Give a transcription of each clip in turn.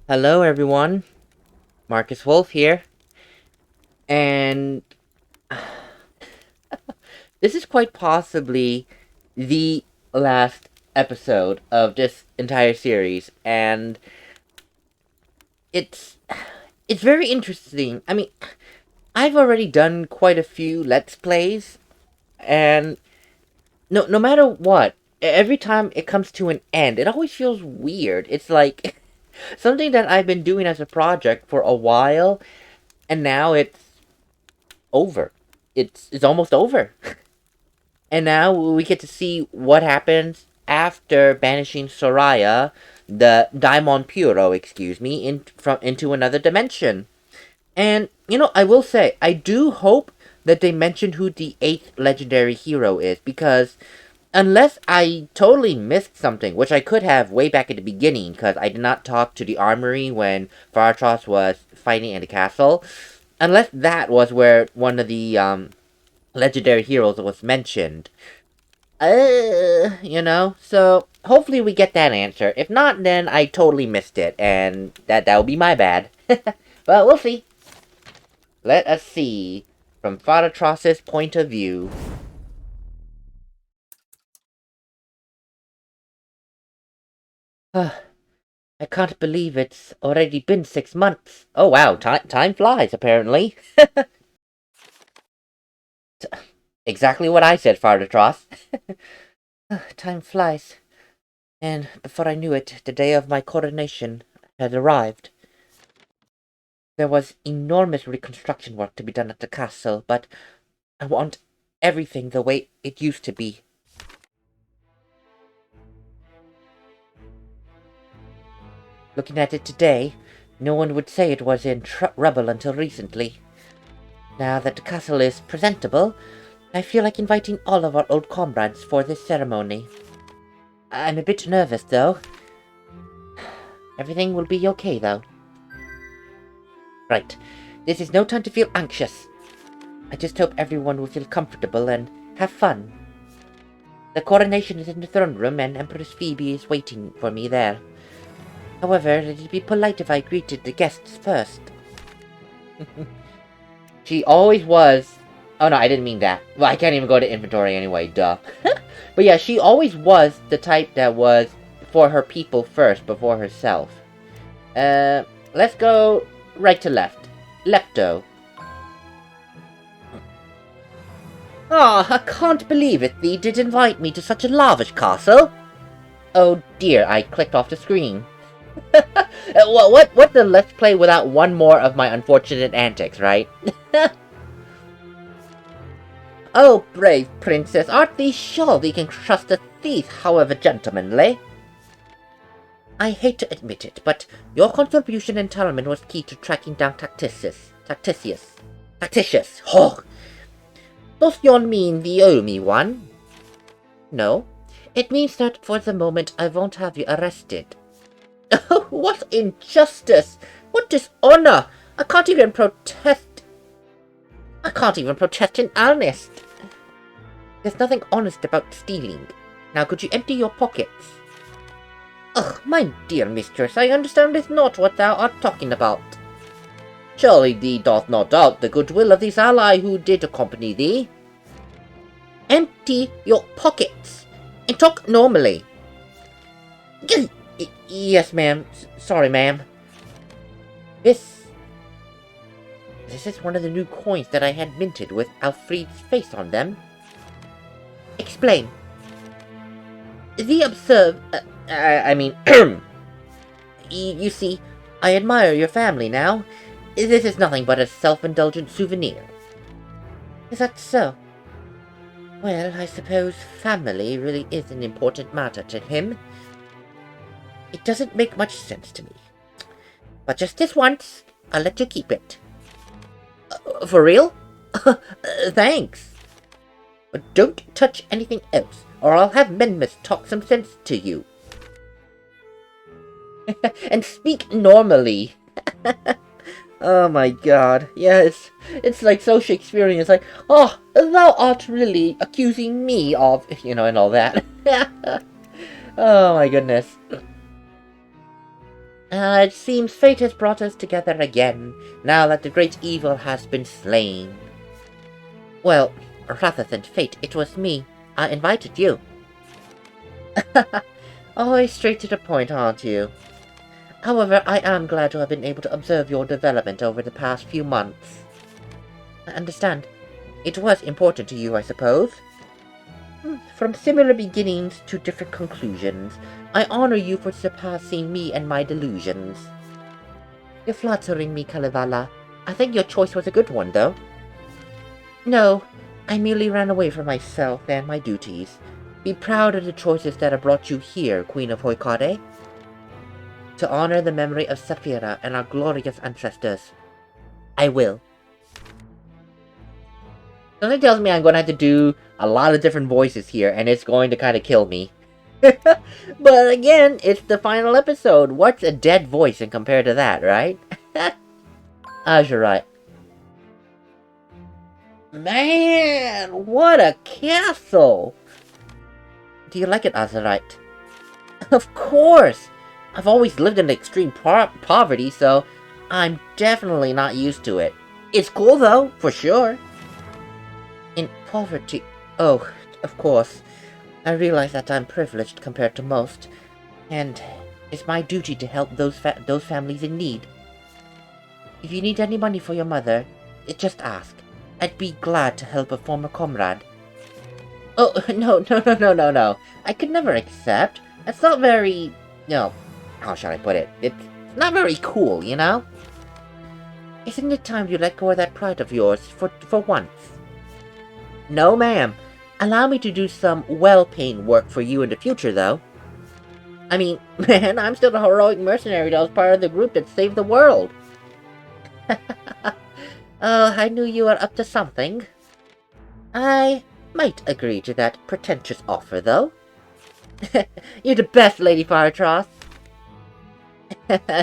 Hello, everyone. MarcusWolfe here, and this is quite possibly the last episode of this entire series, and it's it's very interesting. I mean, I've already done quite a few Let's Plays, and no matter what, every time it comes to an end, it always feels weird. It's like something that I've been doing as a project for a while, and now it's over. It's almost over. And now we get to see what happens after banishing Sae'rah, the Daimon Puro, excuse me, into another dimension. And I will say, I do hope that they mention who the eighth legendary hero is, because unless I totally missed something, which I could have way back at the beginning, because I did not talk to the armory when Faratras was fighting in the castle, unless that was where one of the legendary heroes was mentioned. So hopefully we get that answer. If not, then I totally missed it, and that would be my bad. But we'll see. Let us see from Faratras' point of view. I can't believe it's already been 6 months. Oh wow, time flies, apparently. Exactly what I said, Faratras. Time flies. And before I knew it, the day of my coronation had arrived. There was enormous reconstruction work to be done at the castle, but I want everything the way it used to be. Looking at it today, no one would say it was in rubble until recently. Now that the castle is presentable, I feel like inviting all of our old comrades for this ceremony. I'm a bit nervous, though. Everything will be okay, though. Right. This is no time to feel anxious. I just hope everyone will feel comfortable and have fun. The coronation is in the throne room, and Empress Phoebe is waiting for me there. However, it'd be polite if I greeted the guests first. She always was... Oh no, I didn't mean that. Well, I can't even go to inventory anyway, duh. But yeah, she always was the type that was for her people first, before herself. Let's go right to left. Lepto. Ah, I can't believe it, thee did invite me to such a lavish castle. Oh dear, I clicked off the screen. What the Let's Play without one more of my unfortunate antics, right? Oh, brave princess, art thee sure thee can trust a thief, however gentlemanly? I hate to admit it, but your contribution in Talman was key to tracking down Tactitius. Oh! Does yon mean thee owe me one? No. It means that for the moment I won't have you arrested. Oh, what injustice! What dishonor! I can't even protest in earnest. There's nothing honest about stealing. Now could you empty your pockets? Ugh, my dear mistress, I understand it's not what thou art talking about. Surely thee doth not doubt the goodwill of this ally who did accompany thee. Empty your pockets, and talk normally. Yes, ma'am. Sorry, ma'am. This is one of the new coins that I had minted with Alfred's face on them. Explain. The observe... you see, I admire your family now. This is nothing but a self-indulgent souvenir. Is that so? Well, I suppose family really is an important matter to him. It doesn't make much sense to me. But just this once, I'll let you keep it. For real? Thanks. But don't touch anything else, or I'll have Menmus talk some sense to you. And speak normally. Oh my god, yes. It's like so Shakespearean. It's like, oh, thou art really accusing me of, and all that. Oh my goodness. It seems fate has brought us together again, now that the great evil has been slain. Well, rather than fate, it was me. I invited you. Always straight to the point, aren't you? However, I am glad to have been able to observe your development over the past few months. I understand. It was important to you, I suppose? From similar beginnings to different conclusions, I honor you for surpassing me and my delusions. You're flattering me, Kalevala. I think your choice was a good one, though. No, I merely ran away from myself and my duties. Be proud of the choices that have brought you here, Queen of Hoikade. To honor the memory of Sae'rah and our glorious ancestors. I will. Something tells me I'm going to have to do a lot of different voices here, and it's going to kind of kill me. But again, it's the final episode. What's a dead voice in compared to that, right? Azurite. Man, what a castle! Do you like it, Azurite? Of course! I've always lived in extreme poverty, so I'm definitely not used to it. It's cool though, for sure. In poverty? Oh, of course. I realize that I'm privileged compared to most, and it's my duty to help those families in need. If you need any money for your mother, just ask. I'd be glad to help a former comrade. Oh, no. I could never accept. That's not very... No, how shall I put it? It's not very cool, you know? Isn't it time you let go of that pride of yours for once? No, ma'am. Allow me to do some well-paying work for you in the future, though. I mean, man, I'm still the heroic mercenary that was part of the group that saved the world. I knew you were up to something. I might agree to that pretentious offer, though. You're the best, Lady Faratras.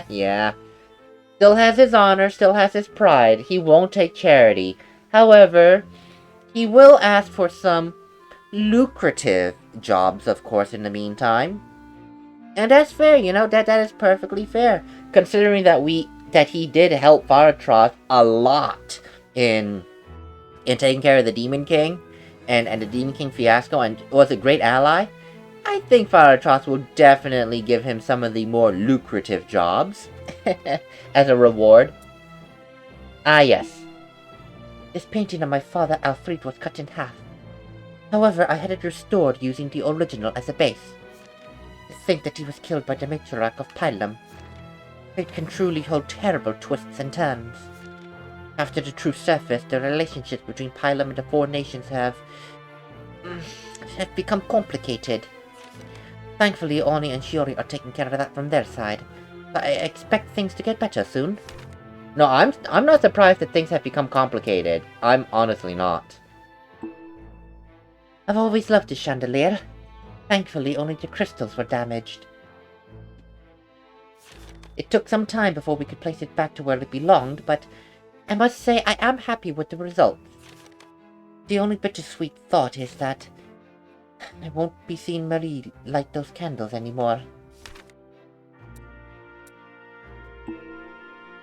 Yeah. Still has his honor, still has his pride. He won't take charity. However, he will ask for some lucrative jobs, of course, in the meantime. And that's fair, you know, that is perfectly fair. Considering that he did help Faratras a lot in taking care of the Demon King and the Demon King fiasco, and was a great ally. I think Faratras will definitely give him some of the more lucrative jobs as a reward. Ah, yes. This painting of my father Alfred was cut in half. However, I had it restored using the original as a base. To think that he was killed by the matriarch of Pylam. Fate can truly hold terrible twists and turns. After the true surface, the relationships between Pylam and the four nations have become complicated. Thankfully, Oni and Shiori are taking care of that from their side, but I expect things to get better soon. No, I'm not surprised that things have become complicated. I'm honestly not. I've always loved this chandelier. Thankfully, only the crystals were damaged. It took some time before we could place it back to where it belonged, but I must say I am happy with the results. The only bittersweet thought is that I won't be seeing Marie light those candles anymore.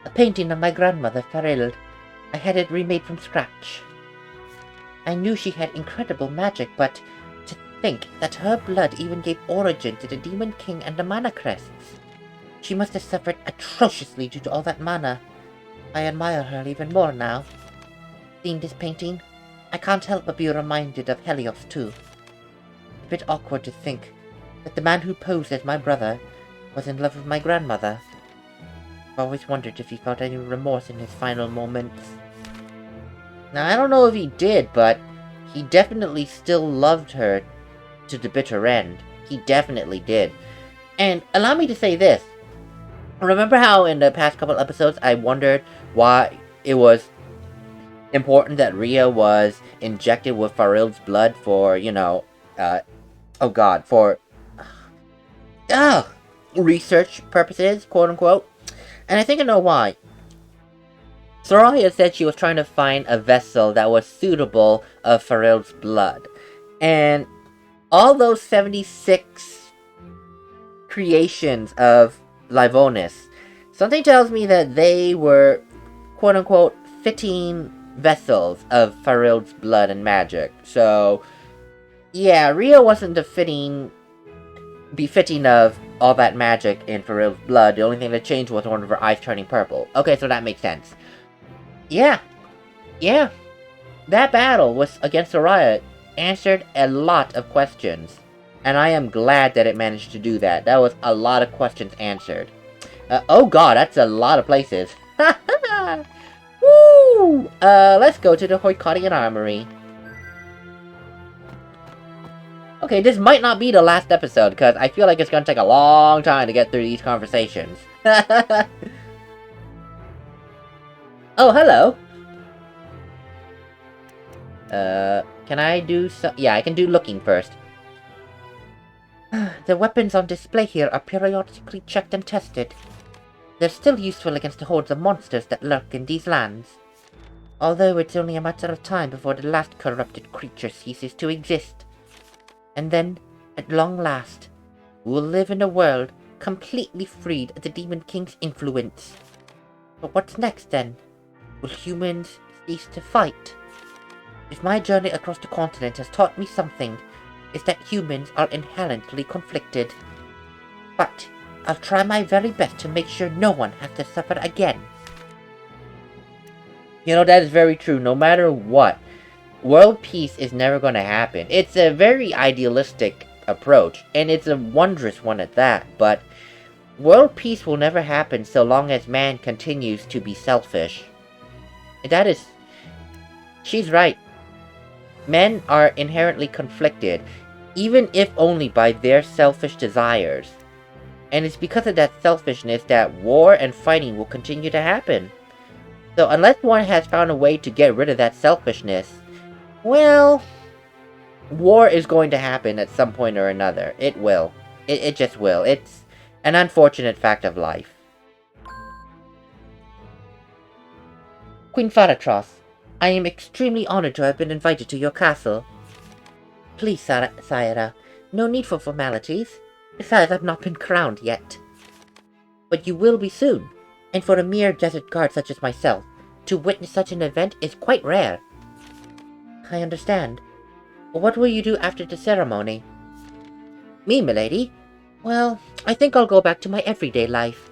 A painting of my grandmother, Faril. I had it remade from scratch. I knew she had incredible magic, but to think that her blood even gave origin to the Demon King and the mana crests. She must have suffered atrociously due to all that mana. I admire her even more now. Seeing this painting, I can't help but be reminded of Helios too. A bit awkward to think that the man who posed as my brother was in love with my grandmother. I've always wondered if he felt any remorse in his final moments. Now, I don't know if he did, but he definitely still loved her to the bitter end. He definitely did. And allow me to say this. Remember how in the past couple episodes I wondered why it was important that Rhea was injected with Faril's blood for, for research purposes, quote unquote. And I think I know why. Soraya said she was trying to find a vessel that was suitable of Faril's blood. And all those 76 creations of Livonis, Something tells me that they were, quote-unquote, fitting vessels of Faril's blood and magic. So, yeah, Ria wasn't befitting of all that magic in Faril's blood. The only thing that changed was one of her eyes turning purple. Okay, so that makes sense. Yeah. That battle was against Sae'rah answered a lot of questions. And I am glad that it managed to do that. That was a lot of questions answered. Oh god, that's a lot of places. Woo! Let's go to the Hoikarian Armory. Okay, this might not be the last episode, because I feel like it's gonna take a long time to get through these conversations. Oh, hello! Can I do so- yeah, I can do looking first. The weapons on display here are periodically checked and tested. They're still useful against the hordes of monsters that lurk in these lands. Although it's only a matter of time before the last corrupted creature ceases to exist. And then, at long last, we'll live in a world completely freed of the Demon King's influence. But what's next then? Will humans cease to fight? If my journey across the continent has taught me something, it's that humans are inherently conflicted. But I'll try my very best to make sure no one has to suffer again. You know, that is very true. No matter what, world peace is never going to happen. It's a very idealistic approach, and it's a wondrous one at that, but world peace will never happen so long as man continues to be selfish. And that is... she's right. Men are inherently conflicted, even if only by their selfish desires. And it's because of that selfishness that war and fighting will continue to happen. So unless one has found a way to get rid of that selfishness, well, war is going to happen at some point or another. It will. It just will. It's an unfortunate fact of life. Queen Faratras, I am extremely honored to have been invited to your castle. Please, Sae'rah, no need for formalities. Besides, I've not been crowned yet. But you will be soon, and for a mere desert guard such as myself, to witness such an event is quite rare. I understand. But what will you do after the ceremony? Me, milady? Well, I think I'll go back to my everyday life.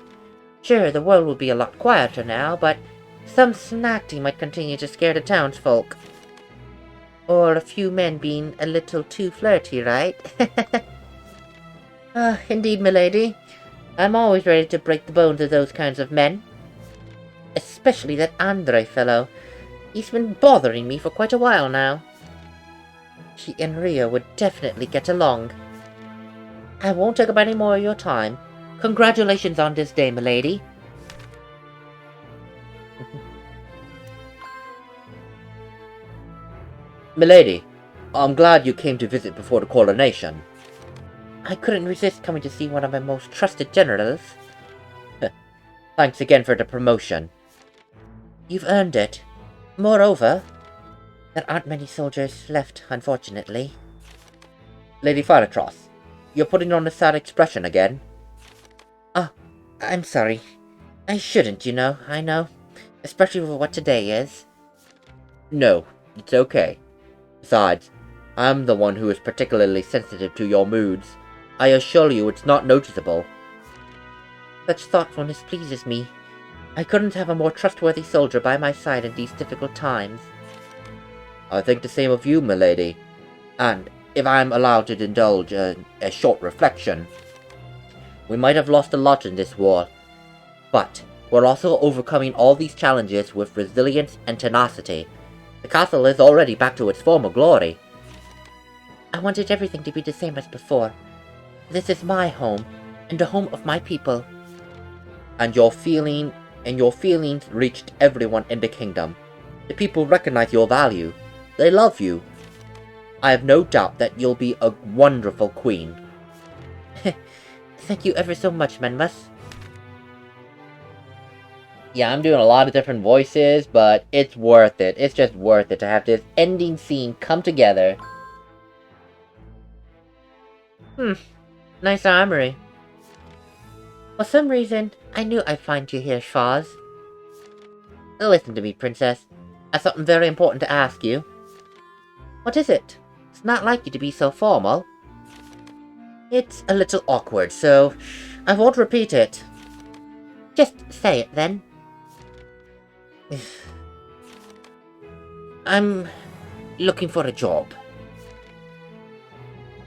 Sure, the world will be a lot quieter now, but some snacking might continue to scare the townsfolk. Or a few men being a little too flirty, right? Indeed, milady. I'm always ready to break the bones of those kinds of men. Especially that Andre fellow. He's been bothering me for quite a while now. She and Ria would definitely get along. I won't take up any more of your time. Congratulations on this day, milady. Milady, I'm glad you came to visit before the coronation. I couldn't resist coming to see one of my most trusted generals. Thanks again for the promotion. You've earned it. Moreover, there aren't many soldiers left, unfortunately. Lady Faratras, you're putting on a sad expression again. Oh, I'm sorry. I shouldn't, you know, I know. Especially with what today is. No, it's okay. Besides, I'm the one who is particularly sensitive to your moods. I assure you it's not noticeable. Such thoughtfulness pleases me. I couldn't have a more trustworthy soldier by my side in these difficult times. I think the same of you, milady. And, if I am allowed to indulge a short reflection, we might have lost a lot in this war, but we're also overcoming all these challenges with resilience and tenacity. The castle is already back to its former glory. I wanted everything to be the same as before. This is my home, and the home of my people. And your feelings reached everyone in the kingdom. The people recognize your value. They love you. I have no doubt that you'll be a wonderful queen. Thank you ever so much, Menmus. Yeah, I'm doing a lot of different voices, but it's worth it. It's just worth it to have this ending scene come together. Nice armory. For some reason, I knew I'd find you here, Shaz. Listen to me, Princess. I've something very important to ask you. What is it? It's not like you to be so formal. It's a little awkward, so I won't repeat it. Just say it, then. I'm looking for a job.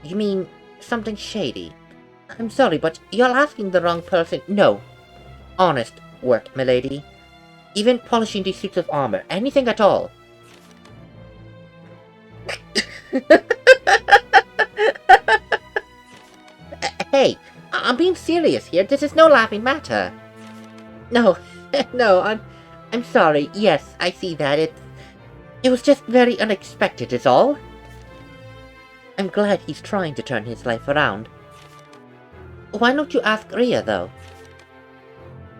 You mean something shady? I'm sorry, but you're asking the wrong person. No. Honest work, milady. Even polishing these suits of armor. Anything at all. Hey, I'm being serious here. This is no laughing matter. No, no, I'm sorry. Yes, I see that. It was just very unexpected, is all. I'm glad he's trying to turn his life around. Why don't you ask Rhea, though?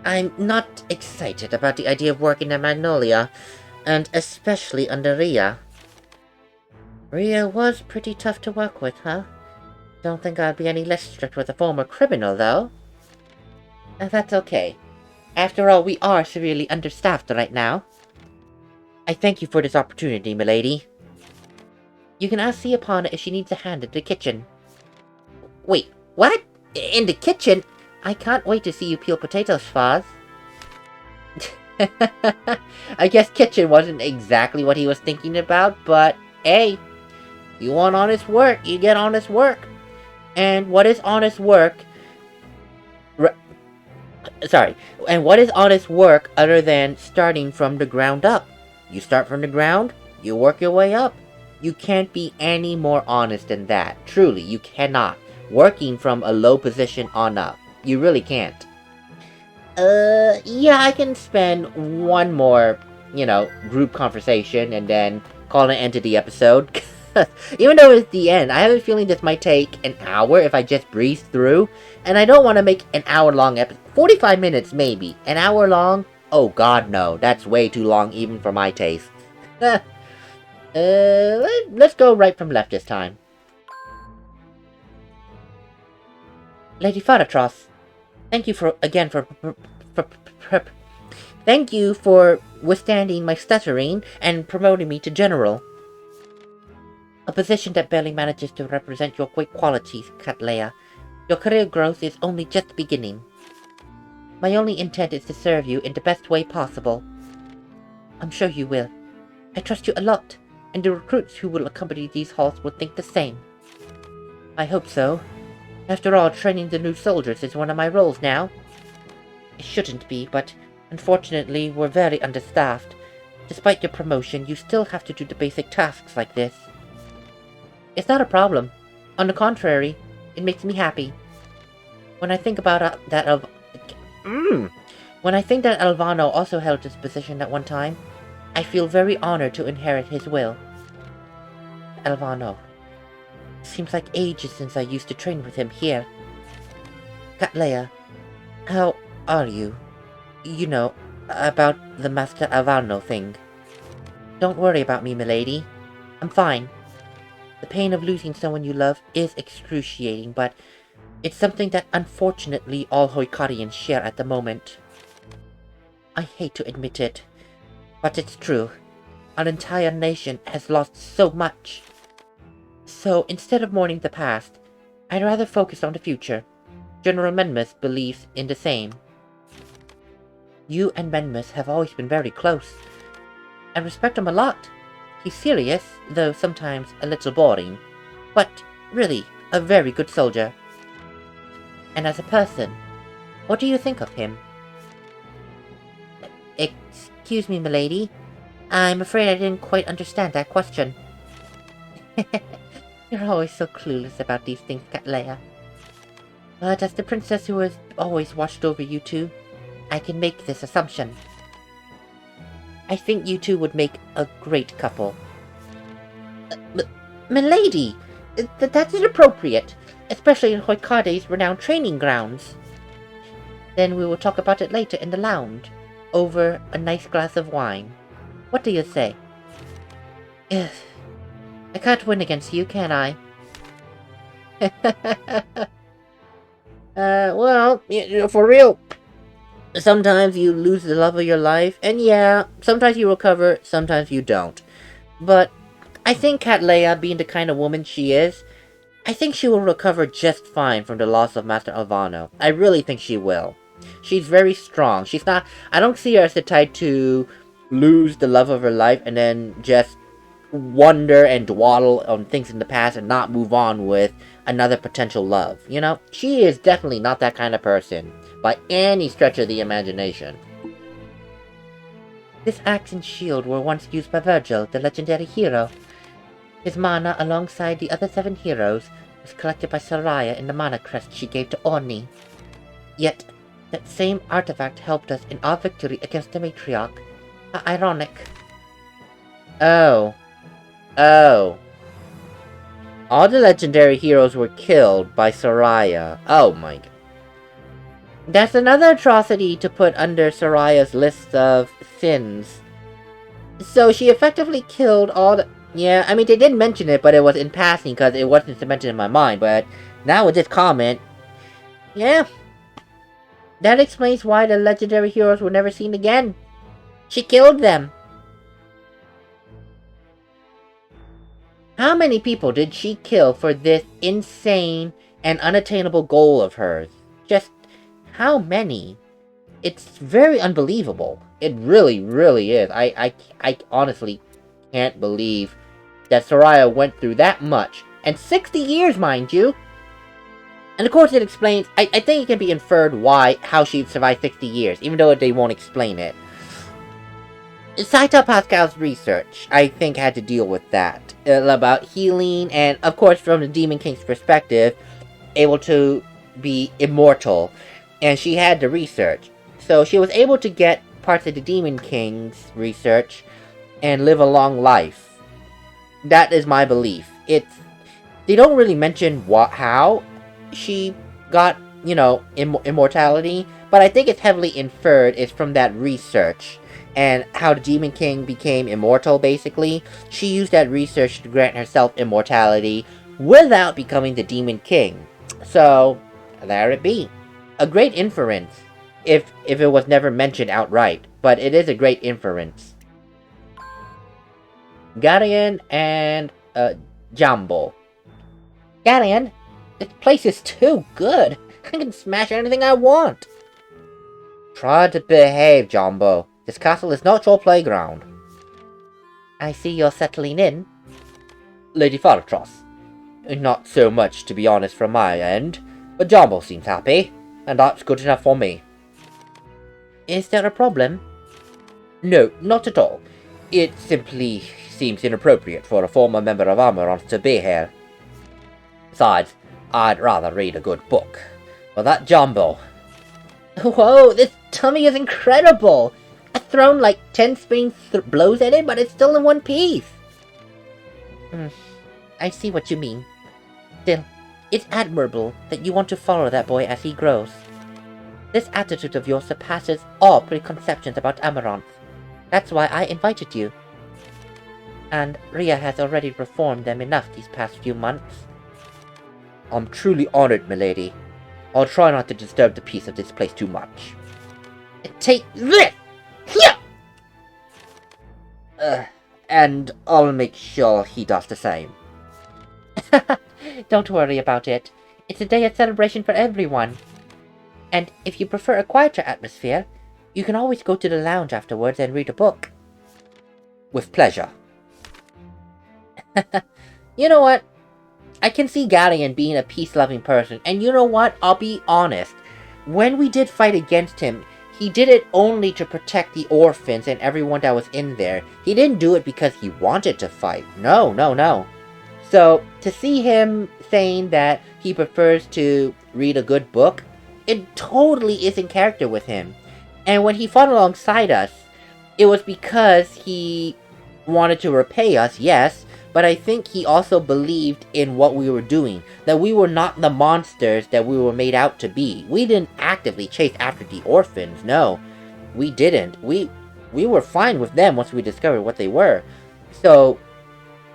I'm not excited about the idea of working at Magnolia, and especially under Rhea. Rhea was pretty tough to work with, huh? Don't think I'd be any less strict with a former criminal, though. That's okay. After all, we are severely understaffed right now. I thank you for this opportunity, milady. You can ask Siapana if she needs a hand in the kitchen. Wait, what? In the kitchen? I can't wait to see you peel potatoes, Faz. I guess kitchen wasn't exactly what he was thinking about, but hey, you want honest work, you get honest work. And what is honest work? And what is honest work other than starting from the ground up? You start from the ground, you work your way up. You can't be any more honest than that. Truly, you cannot. Working from a low position on up. You really can't. Yeah, I can spend one more, group conversation and then call an end to the episode. Even though it's the end, I have a feeling this might take an hour if I just breeze through. And I don't want to make an hour-long episode. 45 minutes, maybe. An hour long? Oh god, no. That's way too long even for my taste. Let's go right from left this time. Lady Faratras, thank you thank you for withstanding my stuttering and promoting me to general. A position that barely manages to represent your great qualities, Cattleya. Your career growth is only just beginning. My only intent is to serve you in the best way possible. I'm sure you will. I trust you a lot, and the recruits who will accompany these halls will think the same. I hope so. After all, training the new soldiers is one of my roles now. It shouldn't be, but unfortunately we're very understaffed. Despite your promotion, you still have to do the basic tasks like this. It's not a problem. On the contrary, it makes me happy. When I think about When I think that Alvano also held this position at one time, I feel very honored to inherit his will. Alvano. Seems like ages since I used to train with him here. Cattleya, how are you? You know, about the Master Alvano thing. Don't worry about me, milady. I'm fine. The pain of losing someone you love is excruciating, but it's something that unfortunately all Hoikarians share at the moment. I hate to admit it, but it's true. Our entire nation has lost so much. So, instead of mourning the past, I'd rather focus on the future. General Menmus believes in the same. You and Menmus have always been very close. I respect him a lot. He's serious, though sometimes a little boring, but really a very good soldier. And as a person, what do you think of him? Excuse me, milady. I'm afraid I didn't quite understand that question. You're always so clueless about these things, Cattleya. But as the princess who has always watched over you two, I can make this assumption. I think you two would make a great couple. Milady! That's inappropriate, especially in Hoikade's renowned training grounds. Then we will talk about it later in the lounge, over a nice glass of wine. What do you say? Ugh. I can't win against you, can I? Well, for real, sometimes you lose the love of your life, and yeah, sometimes you recover, sometimes you don't. But I think Cat Leia, being the kind of woman she is, I think she will recover just fine from the loss of Master Alvano. I really think she will. She's very strong. She's not... I don't see her as the type to lose the love of her life and then just wonder and dawdle on things in the past and not move on with another potential love. You know, she is definitely not that kind of person, by any stretch of the imagination. This axe and shield were once used by Virgil, the legendary hero. His mana, alongside the other 7 heroes, was collected by Sae'rah in the mana crest she gave to Orni. Yet, that same artifact helped us in our victory against the Matriarch. How ironic. Oh. Oh. All the legendary heroes were killed by Sae'rah. Oh my god. That's another atrocity to put under Sae'rah's list of sins. So she effectively killed all the... Yeah, I mean, they did mention it, but it was in passing because it wasn't cemented in my mind. But now with this comment, yeah, that explains why the legendary heroes were never seen again. She killed them. How many people did she kill for this insane and unattainable goal of hers? Just how many? It's very unbelievable. It really, really is. I honestly can't believe that Sae'rah went through that much. And 60 years, mind you. And of course it explains, I think it can be inferred how she survived 60 years, even though they won't explain it. Saita Pascal's research, I think, had to deal with that. About healing, and of course from the Demon King's perspective, able to be immortal. And she had the research. So she was able to get parts of the Demon King's research and live a long life. That is my belief. They don't really mention how she got, immortality, but I think it's heavily inferred it's from that research. And how the Demon King became immortal, basically. She used that research to grant herself immortality without becoming the Demon King. So, there it be. A great inference, if it was never mentioned outright, but it is a great inference. Garion and, Jumbo. Garion, this place is too good. I can smash anything I want. Try to behave, Jumbo. This castle is not your playground. I see you're settling in. Lady Faratras. Not so much, to be honest, from my end. But Jumbo seems happy, and that's good enough for me. Is there a problem? No, not at all. It simply seems inappropriate for a former member of Amaranth to be here. Besides, I'd rather read a good book. But that Jumbo... Whoa, this tummy is incredible! I've thrown like 10 spinning blows at it, but it's still in one piece. I see what you mean. Still, it's admirable that you want to follow that boy as he grows. This attitude of yours surpasses all preconceptions about Amaranth. That's why I invited you. And Rhea has already reformed them enough these past few months. I'm truly honored, milady. I'll try not to disturb the peace of this place too much. Take this! And I'll make sure he does the same. Don't worry about it. It's a day of celebration for everyone. And if you prefer a quieter atmosphere, you can always go to the lounge afterwards and read a book. With pleasure. You know what? I can see Galleon being a peace-loving person, and you know what? I'll be honest. When we did fight against him, he did it only to protect the orphans and everyone that was in there. He didn't do it because he wanted to fight. No, no, no. So, to see him saying that he prefers to read a good book, it totally is in character with him. And when he fought alongside us, it was because he wanted to repay us, yes, but I think he also believed in what we were doing. That we were not the monsters that we were made out to be. We didn't actively chase after the orphans, no. We didn't. We were fine with them once we discovered what they were. So,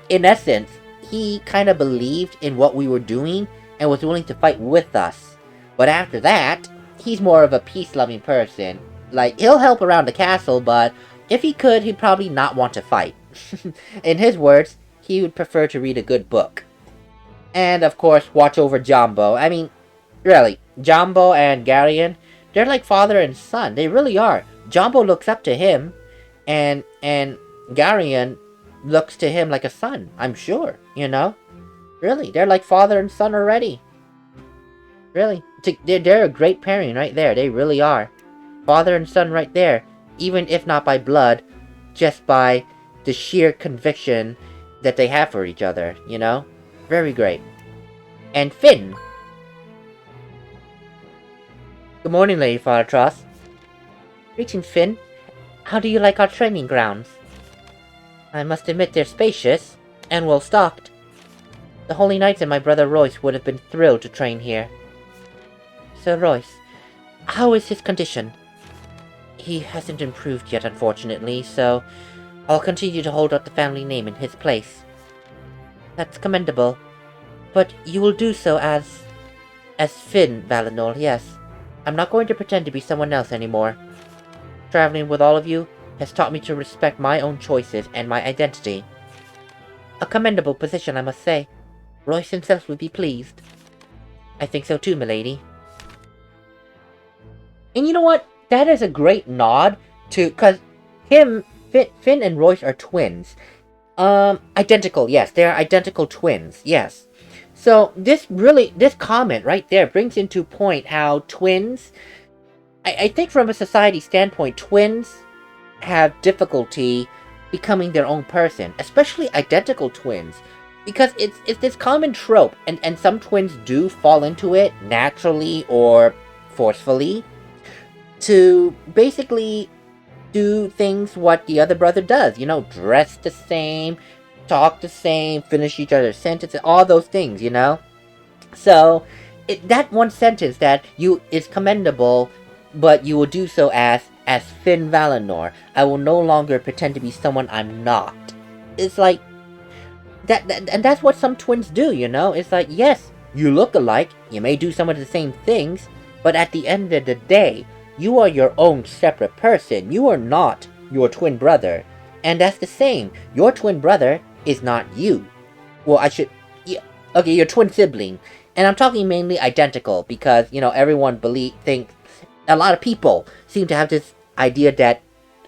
in essence, he kind of believed in what we were doing and was willing to fight with us. But after that, he's more of a peace-loving person. Like, he'll help around the castle, but if he could, he'd probably not want to fight. In his words, he would prefer to read a good book. And, of course, watch over Jumbo. I mean, really, Jumbo and Garion, they're like father and son. They really are. Jumbo looks up to him, and Garion looks to him like a son, I'm sure, you know? Really, they're like father and son already. Really. They're a great pairing right there. They really are. Father and son right there. Even if not by blood, just by the sheer conviction that they have for each other, you know? Very great. And Finn. Good morning, Lady Faratras. Greetings, Finn. How do you like our training grounds? I must admit they're spacious, and well stocked. The Holy Knights and my brother Royce would have been thrilled to train here. Sir Royce, how is his condition? He hasn't improved yet, unfortunately, so I'll continue to hold out the family name in his place. That's commendable, but you will do so as Finn Valinor, yes. I'm not going to pretend to be someone else anymore. Traveling with all of you has taught me to respect my own choices and my identity. A commendable position, I must say. Royce himself would be pleased. I think so too, milady. And you know what? That is a great nod to... Because Finn and Royce are twins. Identical, yes. They are identical twins, yes. So, this comment right there brings into point how twins... I think from a society standpoint, twins have difficulty becoming their own person. Especially identical twins. Because it's this common trope. And some twins do fall into it naturally or forcefully. To basically do things what the other brother does. You know, dress the same, talk the same, finish each other's sentences, all those things, you know? So, that one sentence that is commendable, but you will do so as Finn Valinor. I will no longer pretend to be someone I'm not. It's like, and that's what some twins do, you know? It's like, yes, you look alike, you may do some of the same things, but at the end of the day, you are your own separate person. You are not your twin brother. And that's the same. Your twin brother is not you. Well, okay, your twin sibling. And I'm talking mainly identical because, you know, everyone thinks, a lot of people seem to have this idea that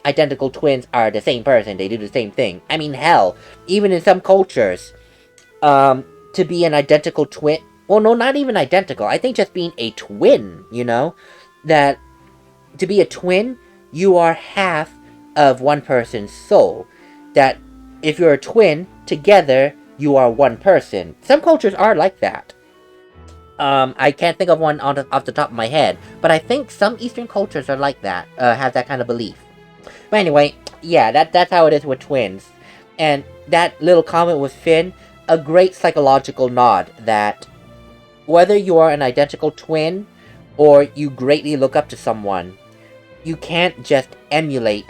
identical twins are the same person. They do the same thing. I mean, hell, even in some cultures, to be an identical twin, well, no, not even identical. I think just being a twin, you know, that to be a twin, you are half of one person's soul. That if you're a twin, together, you are one person. Some cultures are like that. I can't think of one off the top of my head, but I think some Eastern cultures are like that, have that kind of belief. But anyway, yeah, that's how it is with twins. And that little comment with Finn, a great psychological nod that whether you are an identical twin or you greatly look up to someone, you can't just emulate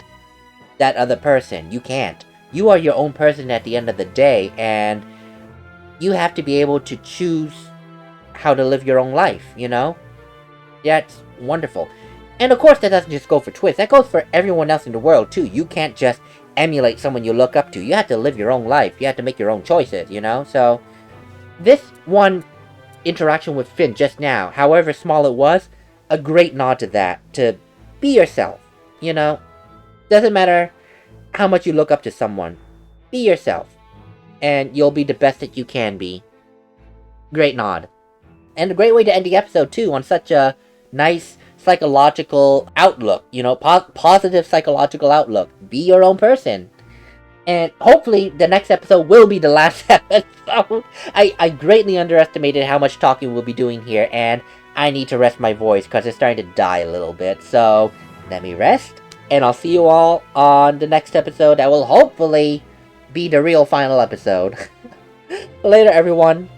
that other person. You can't. You are your own person at the end of the day, and you have to be able to choose how to live your own life, you know? That's wonderful. And of course, that doesn't just go for twins. That goes for everyone else in the world, too. You can't just emulate someone you look up to. You have to live your own life. You have to make your own choices, you know? So, this one interaction with Finn just now, however small it was, a great nod to that. To be yourself, you know? Doesn't matter how much you look up to someone. Be yourself. And you'll be the best that you can be. Great nod. And a great way to end the episode, too, on such a nice psychological outlook. You know, positive psychological outlook. Be your own person. And hopefully, the next episode will be the last episode. I greatly underestimated how much talking we'll be doing here, and I need to rest my voice because it's starting to die a little bit. So, let me rest, and I'll see you all on the next episode that will hopefully be the real final episode. Later, everyone.